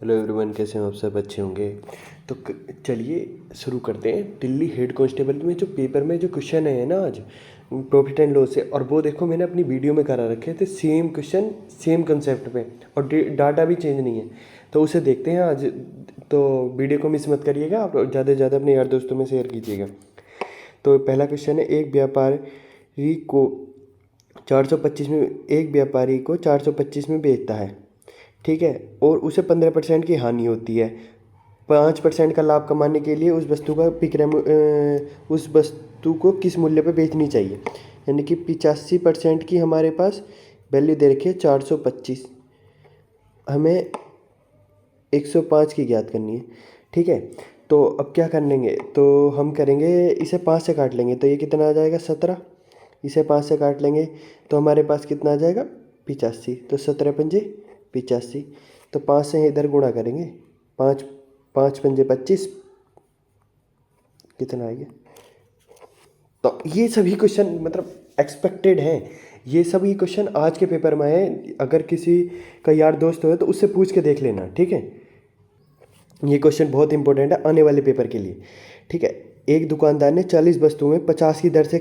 Hello everyone, कैसे हैं आप सब? अच्छे होंगे। तो चलिए शुरू करते हैं। दिल्ली हेड कांस्टेबल में जो पेपर में जो क्वेश्चन है ना आज प्रॉफिट एंड लॉस से, और वो देखो मैंने अपनी वीडियो में करा रखे थे, सेम क्वेश्चन सेम कंसेप्ट पे, और डाटा भी चेंज नहीं है। तो उसे देखते हैं आज। तो वीडियो को मिस मत करिएगा, आप ज़्यादा से ज़्यादा अपने यार दोस्तों में शेयर कीजिएगा। तो पहला क्वेश्चन है, एक व्यापारी को 425 में बेचता है, ठीक है, और उसे 15% की हानि होती है। 5% का लाभ कमाने के लिए उस वस्तु को किस मूल्य पर बेचनी चाहिए? यानी कि 85% की हमारे पास वैल्यू दे रखी है 425, हमें 105 की ज्ञात करनी है, ठीक है। तो अब क्या कर लेंगे, तो हम करेंगे इसे 5 से काट लेंगे, तो ये कितना आ जाएगा 17। इसे 5 से काट लेंगे तो हमारे पास कितना आ जाएगा 85। तो 17 पंजे 85। तो 5 से इधर गुणा करेंगे, 5 5 पंजे 25, कितना आ गया। तो ये सभी क्वेश्चन मतलब एक्सपेक्टेड हैं। ये सभी क्वेश्चन आज के पेपर में आए। अगर किसी का यार दोस्त हो तो उससे पूछ के देख लेना, ठीक है। ये क्वेश्चन बहुत इंपॉर्टेंट है आने वाले पेपर के लिए, ठीक है। एक दुकानदार ने 40 वस्तुएं 50 की दर से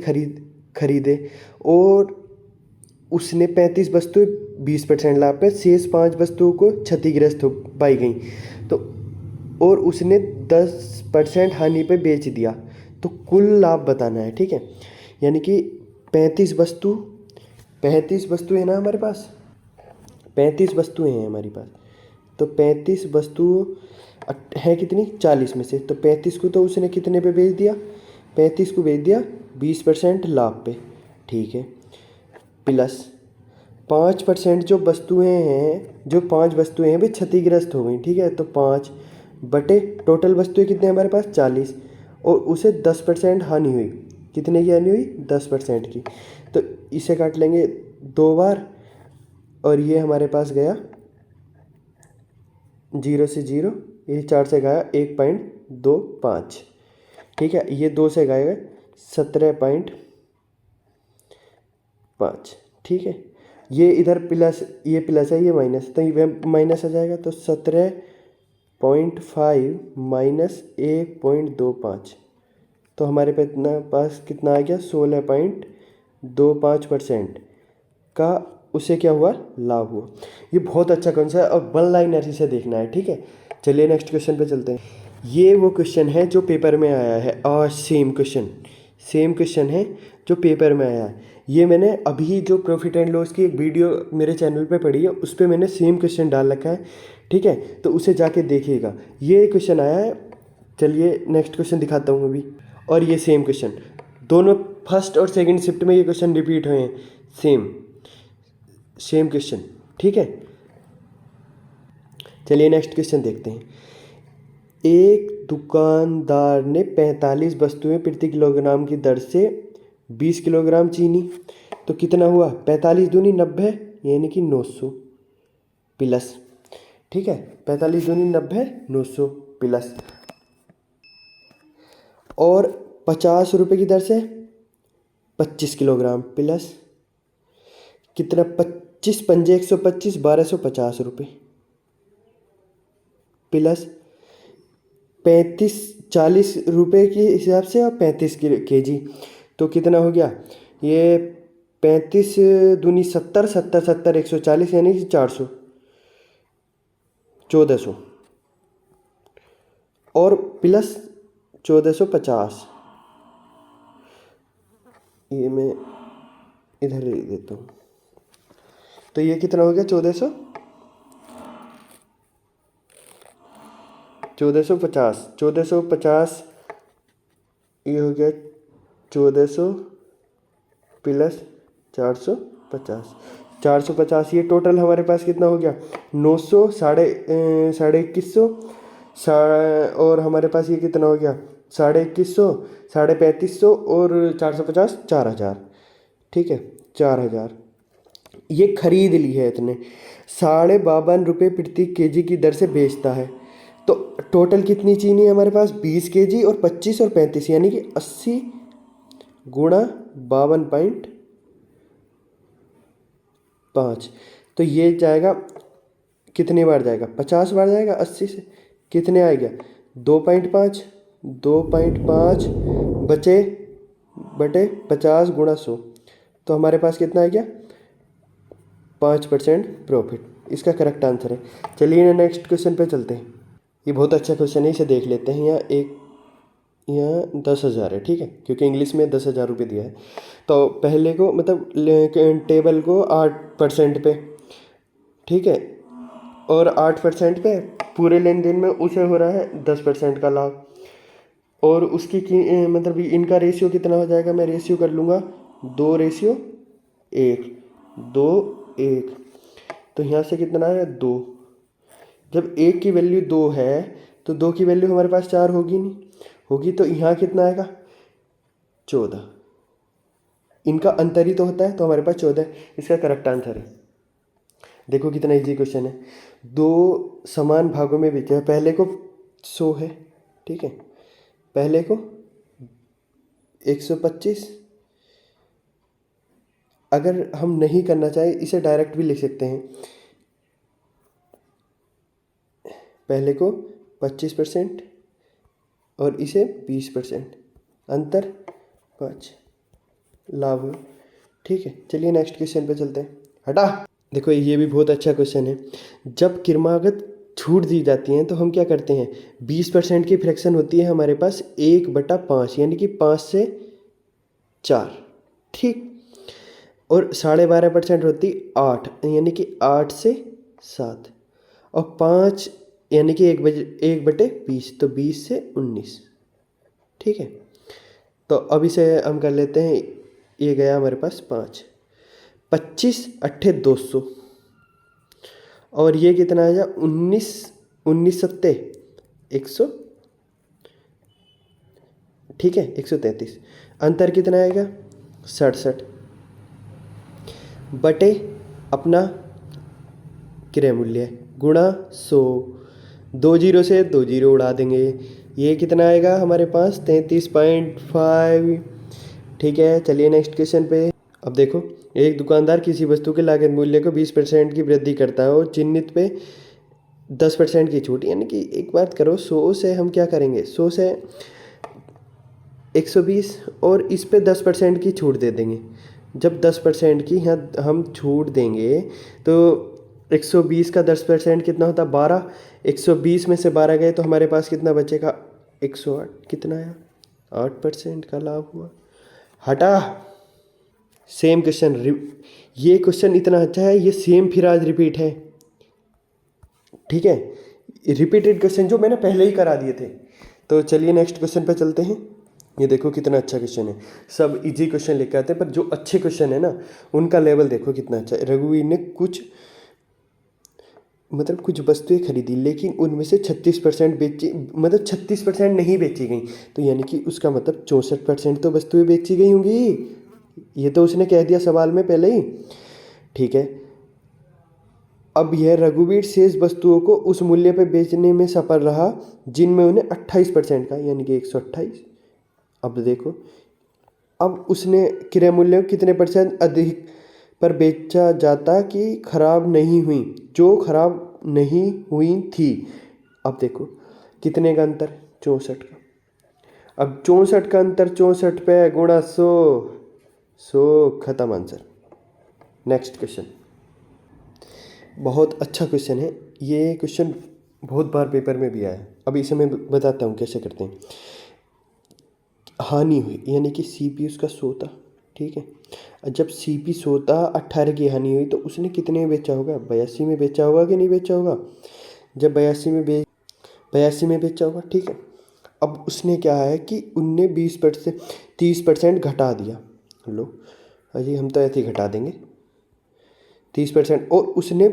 खरीदे, और उसने 35 वस्तुएं 20% लाभ पे, शेष 5 वस्तुओं को क्षतिग्रस्त हो पाई गई, तो और उसने 10% हानि पे बेच दिया। तो कुल लाभ बताना है, ठीक है। यानी कि 35 वस्तु है ना हमारे पास, 35 वस्तुएं हैं हमारे पास। तो 35 वस्तु है कितनी 40 में से, तो 35 को तो उसने कितने पे बेच दिया, 35 को बेच दिया 20% लाभ पे, ठीक है। प्लस 5% जो वस्तुएं हैं, जो 5 वस्तुएं हैं वे क्षतिग्रस्त हो गई, ठीक है। तो 5 बटे टोटल वस्तुएं कितने हमारे पास 40, और उसे 10% हानि हुई। कितने की हानि हुई 10% की। तो इसे काट लेंगे 2 बार, और ये हमारे पास गया 0 से 0, ये 4 से गया 1.25, ठीक है। ये 2 से गएगा 17.5, ठीक है। ये इधर प्लस, ये प्लस है, ये माइनस, तो ये माइनस आ जाएगा। तो 17.5 माइनस 1.25, तो हमारे पास कितना आ गया 16.25% का उसे क्या हुआ लाभ हुआ। ये बहुत अच्छा कॉन्सेप्ट है, और वन लाइनर इसे देखना है, ठीक है। चलिए नेक्स्ट क्वेश्चन पे चलते हैं। ये वो क्वेश्चन है जो पेपर में आया है, और सेम क्वेश्चन है जो पेपर में आया है। ये मैंने अभी जो प्रॉफिट एंड लॉस की एक वीडियो मेरे चैनल पे पड़ी है, उस पर मैंने सेम क्वेश्चन डाल रखा है, ठीक है। तो उसे जाके देखिएगा, ये क्वेश्चन आया है। चलिए नेक्स्ट क्वेश्चन दिखाता हूँ अभी। और ये सेम क्वेश्चन, दोनों फर्स्ट और सेकंड शिफ्ट में ये क्वेश्चन रिपीट हुए हैं, सेम क्वेश्चन, ठीक है। चलिए नेक्स्ट क्वेश्चन देखते हैं। एक दुकानदार ने 45 वस्तुएं प्रति किलोग्राम की दर से 20 किलोग्राम चीनी, तो कितना हुआ 45 दूनी 90, यानी कि 900 प्लस, ठीक है। 45 दूनी 90, 900 प्लस, और 50 रुपये की दर से 25 किलोग्राम प्लस, कितना 25 पंजे 125, 1250 रुपये प्लस 35 40 रुपये के हिसाब से, और 35 केजी, तो कितना हो गया ये 35 दूनी 70, 70 70 140, यानी कि 400, 1400, और प्लस 1450। ये मैं इधर ही देता हूँ। तो ये कितना हो गया 1450, 1450, ये हो गया 1400 प्लस 450, 450। ये टोटल हमारे पास कितना हो गया 900, साढ़े 2100, और हमारे पास ये कितना हो गया 2150, 3550, और 450, 4000, ठीक है। 4000 ये खरीद ली है इतने, 52.5 रुपये प्रति केजी की दर से बेचता है। तो टोटल कितनी चीनी है हमारे पास 20 केजी, और 25 और 35, यानी कि 80 गुणा 52.5, तो ये जाएगा कितनी बार जाएगा? 50 बार जाएगा 80 से। कितने आ गया? 2.5, 2.5 बचे बटे 50 गुणा 100, तो हमारे पास कितना आ गया? 5% प्रॉफिट। इसका करेक्ट आंसर है। चलिए नेक्स्ट क्वेश्चन पे चलते हैं। ये बहुत अच्छा क्वेश्चन है, इसे देख लेते हैं। यहाँ 10,000 है, ठीक है, क्योंकि इंग्लिश में 10,000 रुपये दिया है। तो पहले को मतलब टेबल को 8% पे, ठीक है, और 8% पे पूरे लेन देन में उसे हो रहा है 10% का लाभ। और उसकी मतलब इनका रेशियो कितना हो जाएगा? मैं रेशियो कर लूँगा 2:1, 2:1। तो यहाँ से कितना है? 2। जब 1 की वैल्यू 2 है तो 2 की वैल्यू हमारे पास 4 होगी नहीं? होगी। तो यहाँ कितना आएगा? 14। इनका अंतर ही तो होता है, तो हमारे पास 14 है। इसका करेक्ट आंसर है। देखो कितना इजी क्वेश्चन है। 2 समान भागों में बिके हैं। पहले को 100 है, ठीक है, पहले को 125। अगर हम नहीं करना चाहें इसे डायरेक्ट भी लिख सकते हैं। पहले को 25% और इसे 20%, अंतर 5, लाभ, ठीक है। चलिए नेक्स्ट क्वेश्चन पे चलते हैं। हटा। देखो ये भी बहुत अच्छा क्वेश्चन है। जब क्रमागत छूट दी जाती हैं तो हम क्या करते हैं? 20% की फ्रैक्शन होती है हमारे पास 1/5, यानी कि 5 से 4, ठीक। और 12.5% होती 8, यानी कि 8 से 7। और 5 यानी कि 1/20, तो 20 से 19, ठीक है। तो अब इसे हम कर लेते हैं। ये गया हमारे पास 5, 25 अट्ठे 200, और ये कितना आएगा? 19 सत्ते 100, ठीक है, 133। अंतर कितना आएगा? 67 बटे अपना क्रय मूल्य गुणा 100। 2 जीरो से 2 जीरो उड़ा देंगे। ये कितना आएगा हमारे पास? 33.5, ठीक है। चलिए नेक्स्ट क्वेश्चन पे। अब देखो, एक दुकानदार किसी वस्तु के लागत मूल्य को 20% की वृद्धि करता है और चिन्हित पे 10% की छूट, यानी कि एक बात करो, 100 से हम क्या करेंगे? 100 से 120 और इस पे 10% की छूट दे देंगे। जब 10% की यहाँ हम छूट देंगे तो 120 का 10% कितना होता है? 12। 120 में से 12 गए तो हमारे पास कितना बचेगा? 108। कितना आया? 8% का लाभ हुआ। हटा। सेम क्वेश्चन, ये क्वेश्चन इतना अच्छा है, ये सेम फिर आज रिपीट है, ठीक है। रिपीटेड क्वेश्चन जो मैंने पहले ही करा दिए थे। तो चलिए नेक्स्ट क्वेश्चन पे चलते हैं। ये देखो कितना अच्छा क्वेश्चन है। सब इजी क्वेश्चन लेकर आते हैं, पर जो अच्छे क्वेश्चन है ना उनका लेवल देखो कितना अच्छा है। रघुवीर ने कुछ कुछ वस्तुएं खरीदी, लेकिन उनमें से 36% बेची, मतलब 36% नहीं बेची गई। तो यानी कि उसका मतलब 64% तो वस्तुएं बेची गई होंगी। ये तो उसने कह दिया सवाल में पहले ही, ठीक है। अब यह रघुवीर शेष वस्तुओं को उस मूल्य पर बेचने में सफल रहा जिनमें उन्हें 28% का, यानी कि 128। अब देखो, अब उसने क्रय मूल्य कितने % अधिक पर बेचा जाता कि खराब नहीं हुई, जो खराब नहीं हुई थी। अब देखो कितने का अंतर? 64 का। अब 64 का अंतर 64 पे गुणा 100, खत्म आंसर। नेक्स्ट क्वेश्चन, बहुत अच्छा क्वेश्चन है। ये क्वेश्चन बहुत बार पेपर में भी आया है। अब इसे मैं बताता हूँ कैसे करते हैं। हानि हुई, यानी कि सीपी उसका 100 था, ठीक है। जब सीपी 100 था, 18 की हानि हुई, तो उसने कितने में बेचा होगा? 82 में बेचा होगा कि नहीं बेचा होगा? जब 82 में बेचा होगा, ठीक है। अब उसने क्या है कि उनने 20% 30% घटा दिया। लो अजी, हम तो ऐसे ही घटा देंगे 30%, और उसने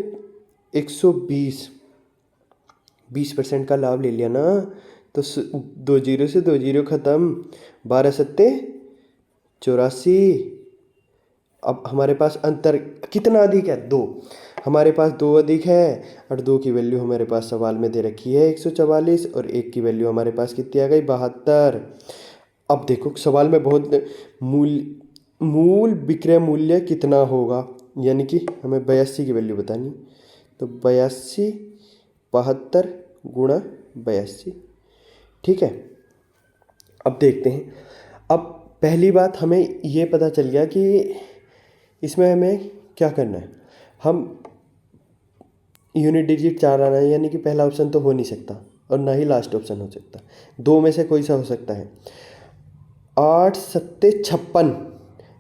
20% का लाभ ले लिया ना, तो 2 जीरो से 2 जीरो खत्म। 12 सत्ते 84। अब हमारे पास अंतर कितना अधिक है? 2। हमारे पास 2 अधिक है, और 2 की वैल्यू हमारे पास सवाल में दे रखी है 144, और 1 की वैल्यू हमारे पास कितनी आ गई? 72। अब देखो सवाल में बहुत मूल विक्रय मूल्य कितना होगा, यानी कि हमें 82 की वैल्यू बतानी। तो 82 72 गुणा 82। ठीक है, अब देखते हैं। अब पहली बात हमें ये पता चल गया कि इसमें हमें क्या करना है। हम यूनिट डिजिट 4 आना है, यानी कि पहला ऑप्शन तो हो नहीं सकता और ना ही लास्ट ऑप्शन हो सकता, दो में से कोई सा हो सकता है। 8 सत्ते 56,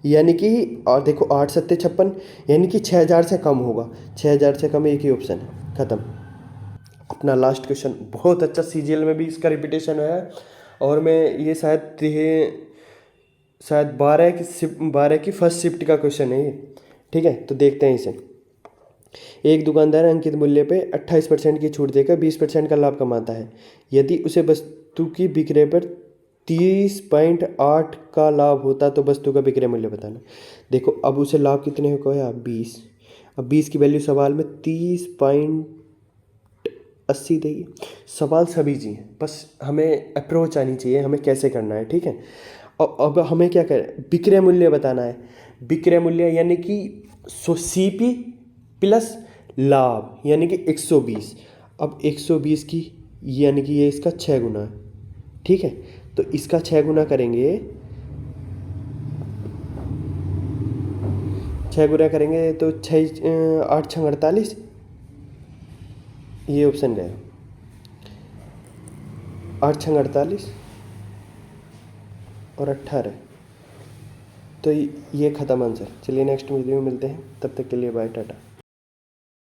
यानी कि, और देखो 8 सत्ते 56 यानी कि 6000 से कम होगा। 6000 से कम एक ही ऑप्शन है, ख़त्म। अपना लास्ट क्वेश्चन बहुत अच्छा, सीजीएल में भी इसका रिपीटेशन है और मैं ये शायद 12 की फर्स्ट शिफ्ट का क्वेश्चन है ये। ठीक है, तो देखते हैं इसे। एक दुकानदार अंकित मूल्य पे 28% की छूट देकर 20% का लाभ कमाता है। यदि उसे वस्तु की विक्रय पर 30.8 का लाभ होता तो वस्तु का विक्रय मूल्य बताना। देखो अब उसे लाभ कितने को है, 20। अब 20 की वैल्यू सवाल में 30.80 देगी। सवाल सभी जी हैं, बस हमें अप्रोच आनी चाहिए, हमें कैसे करना है। ठीक है, अब हमें क्या करें, विक्रय मूल्य बताना है। विक्रय मूल्य यानी कि सीपी प्लस लाभ यानी कि 120। अब 120 की यानी कि ये इसका 6 गुना है। ठीक है, तो इसका 6 गुना करेंगे, 6 गुना करेंगे तो 8 6 48, ये ऑप्शन गया। 8 6 48 और 18, तो ये ख़त्म आंसर। चलिए नेक्स्ट वीडियो में मिलते हैं, तब तक के लिए बाय, टाटा।